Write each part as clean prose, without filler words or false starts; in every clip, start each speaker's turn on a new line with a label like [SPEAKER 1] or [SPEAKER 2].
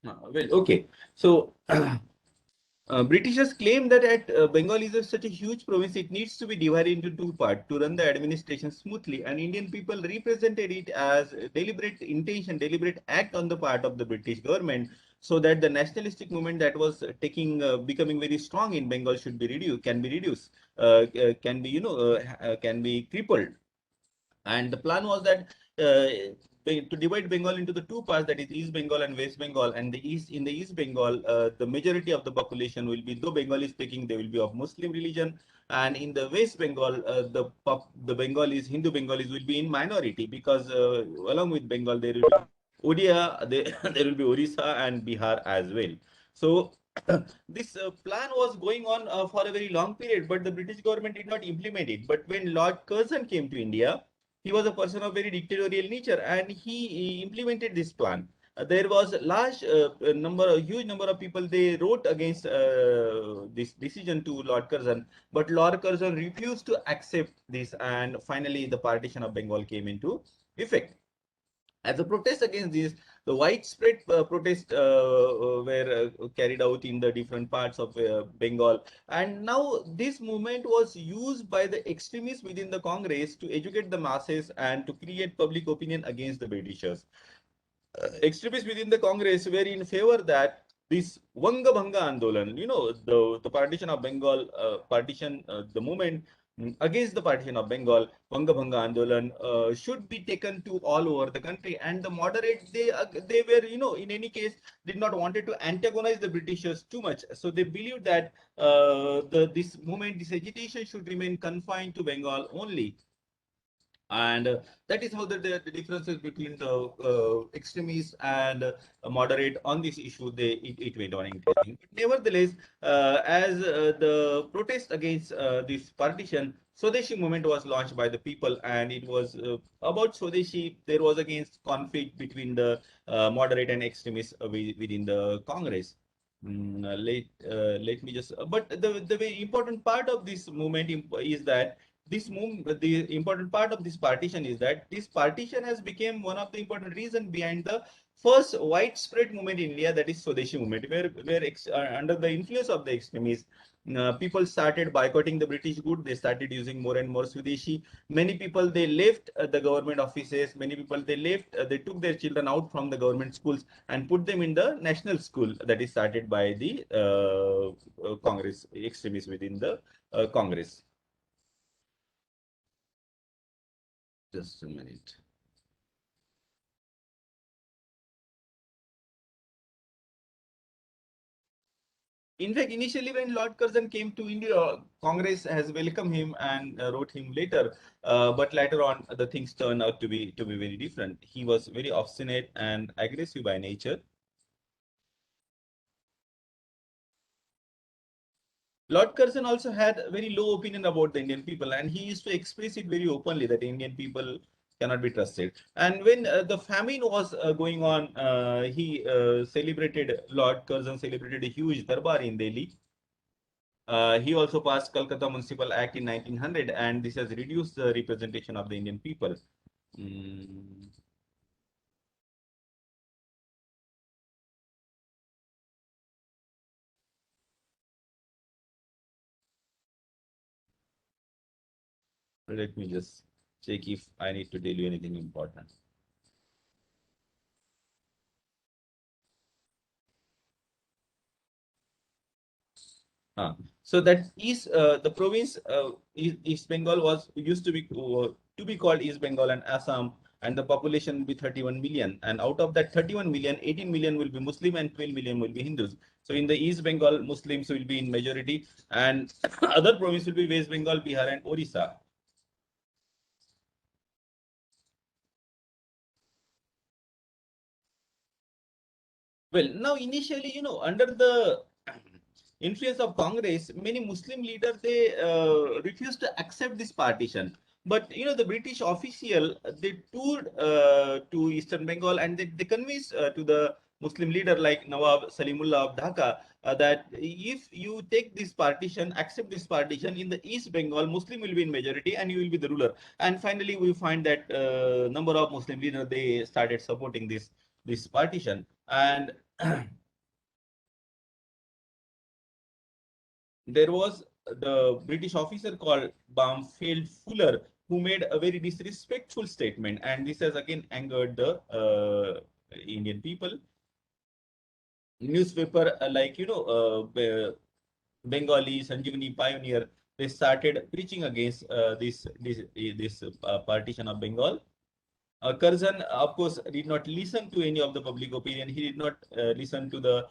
[SPEAKER 1] Well, okay. So Britishers claim that at Bengal is such a huge province, it needs to be divided into two parts to run the administration smoothly. And Indian people represented it as a deliberate intention, deliberate act on the part of the British government, so that the nationalistic movement that was becoming very strong in Bengal should be reduced, can be reduced, can be, can be crippled. And the plan was that to divide Bengal into the two parts, that is East Bengal and West Bengal. And in the East Bengal, the majority of the population will be, though Bengali speaking, they will be of Muslim religion. And in the West Bengal, the Bengalis, Hindu Bengalis, will be in minority, because along with Bengal there will be Odia, there will be Orissa and Bihar as well. So this plan was going on for a very long period, but the British government did not implement it. But when Lord Curzon came to India, he was a person of very dictatorial nature, and he implemented this plan. There was a huge number of people. They wrote against this decision to Lord Curzon, but Lord Curzon refused to accept this, and finally the partition of Bengal came into effect. As a protest against this, the widespread protests were carried out in the different parts of Bengal. And now this movement was used by the extremists within the Congress to educate the masses and to create public opinion against the Britishers. Extremists within the Congress were in favor that this Vanga Bhanga Andolan, the partition of Bengal, the movement against the partition of Bengal, Vanga Bhanga Andolan, should be taken to all over the country. And the moderate, they were, in any case, did not wanted to antagonize the Britishers too much. So they believed that this movement, this agitation should remain confined to Bengal only. And that is how the differences between the extremists and moderate on this issue, it went on increasing. Nevertheless, as the protest against this partition, Swadeshi movement was launched by the people, and it was about Swadeshi. There was against conflict between the moderate and extremists within the Congress. Let me just. But the very important part of this movement is that the important part of this partition is that this partition has become one of the important reason behind the first widespread movement in India, that is Swadeshi movement, where under the influence of the extremists, people started boycotting the British good. They started using more and more Swadeshi. Many people, they left the government offices. Many people, they took their children out from the government schools and put them in the national school that is started by the Congress extremists within the Congress. Just a minute. In fact, initially when Lord Curzon came to India, Congress has welcomed him and wrote him later. But later on, the things turned out to be very different. He was very obstinate and aggressive by nature. Lord Curzon also had a very low opinion about the Indian people, and he used to express it very openly that Indian people cannot be trusted. And when the famine was going on, Lord Curzon celebrated a huge darbar in Delhi. He also passed Calcutta Municipal Act in 1900, and this has reduced the representation of the Indian people. Mm, Let me just check if I need to tell you anything important. So that is the province East Bengal was used to be called East Bengal and Assam, and the population will be 31 million. And out of that 31 million, 18 million will be Muslim and 12 million will be Hindus. So in the East Bengal, Muslims will be in majority, and other province will be West Bengal, Bihar, and Orissa. Well, now initially, under the influence of Congress, many Muslim leaders, they refused to accept this partition. But the British official, they toured to Eastern Bengal, and they convinced to the Muslim leader like Nawab Salimullah of Dhaka that if you take this partition, accept this partition in the East Bengal, Muslim will be in majority and you will be the ruler. And finally, we find that number of Muslim leaders, they started supporting this partition. And there was the British officer called Baumfield Fuller who made a very disrespectful statement, and this has again angered the Indian people. Newspaper like Bengali Sanjeevani Pioneer, they started preaching against this partition of Bengal. Curzon, of course, did not listen to any of the public opinion. He did not listen to the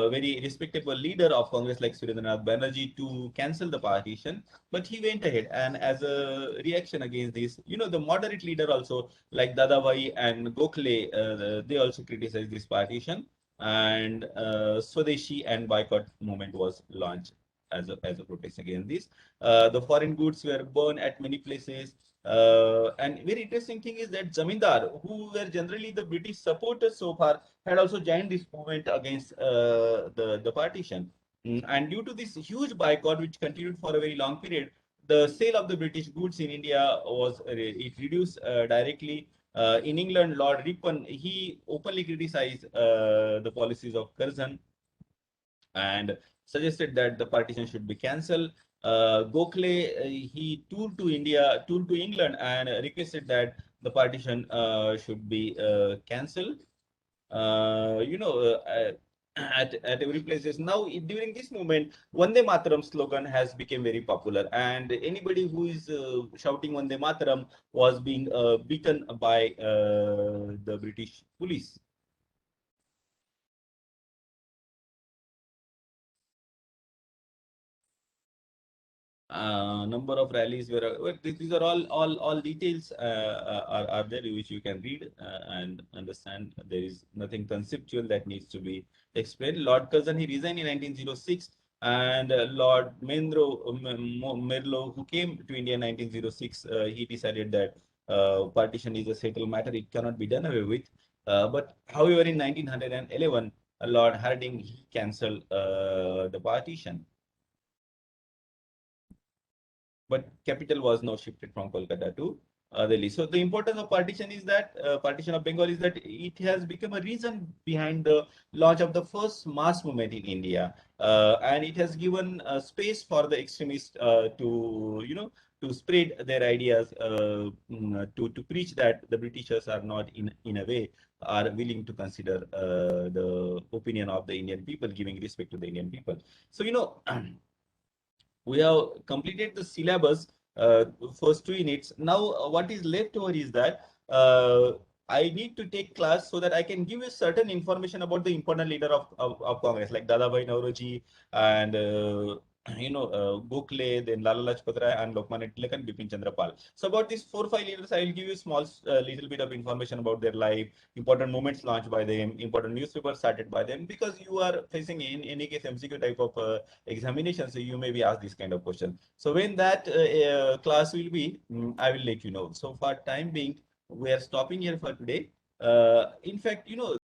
[SPEAKER 1] very respectable leader of Congress like Surendranath Banerjee to cancel the partition. But he went ahead, and as a reaction against this, the moderate leader also like Dadabhai and Gokhale, they also criticized this partition. And Swadeshi and boycott movement was launched as a protest against this. The foreign goods were burned at many places. And very interesting thing is that Zamindar, who were generally the British supporters so far, had also joined this movement against the partition. And due to this huge boycott, which continued for a very long period, the sale of the British goods in India it reduced directly. In England, Lord Ripon, he openly criticized the policies of Curzon and suggested that the partition should be cancelled. Gokhale, he toured to England and requested that the partition should be cancelled. At every places now during this moment, Vande Mataram slogan has become very popular, and anybody who is shouting Vande Mataram was being beaten by the British police. Number of rallies were well, these are all details are there which you can read and understand. There is nothing conceptual that needs to be explained. Lord Curzon, he resigned in 1906, and Lord Merlo, who came to India in 1906, he decided that partition is a settled matter, it cannot be done away with. But however, in 1911, Lord Harding, he cancelled the partition, but capital was now shifted from Kolkata to Delhi. So the importance of partition is that partition of Bengal is that it has become a reason behind the launch of the first mass movement in India, and it has given space for the extremists to spread their ideas, to preach that the Britishers are not in a way are willing to consider the opinion of the Indian people, giving respect to the Indian people. So we have completed the syllabus, first 2 units. Now, what is left over is that I need to take class so that I can give you certain information about the important leader of Congress, like Dadabhai Nauroji and Gokhale, then Lala Lajpat Rai and Lokmanya Tilak and Bipin Chandra Pal. So about these 4 5 leaders, I will give you small little bit of information about their life, important moments launched by them, important newspapers started by them, because you are facing in any case MCQ type of examination, so you may be asked this kind of question. So when that class will be, I will let you know. So for time being, we are stopping here for today. In fact,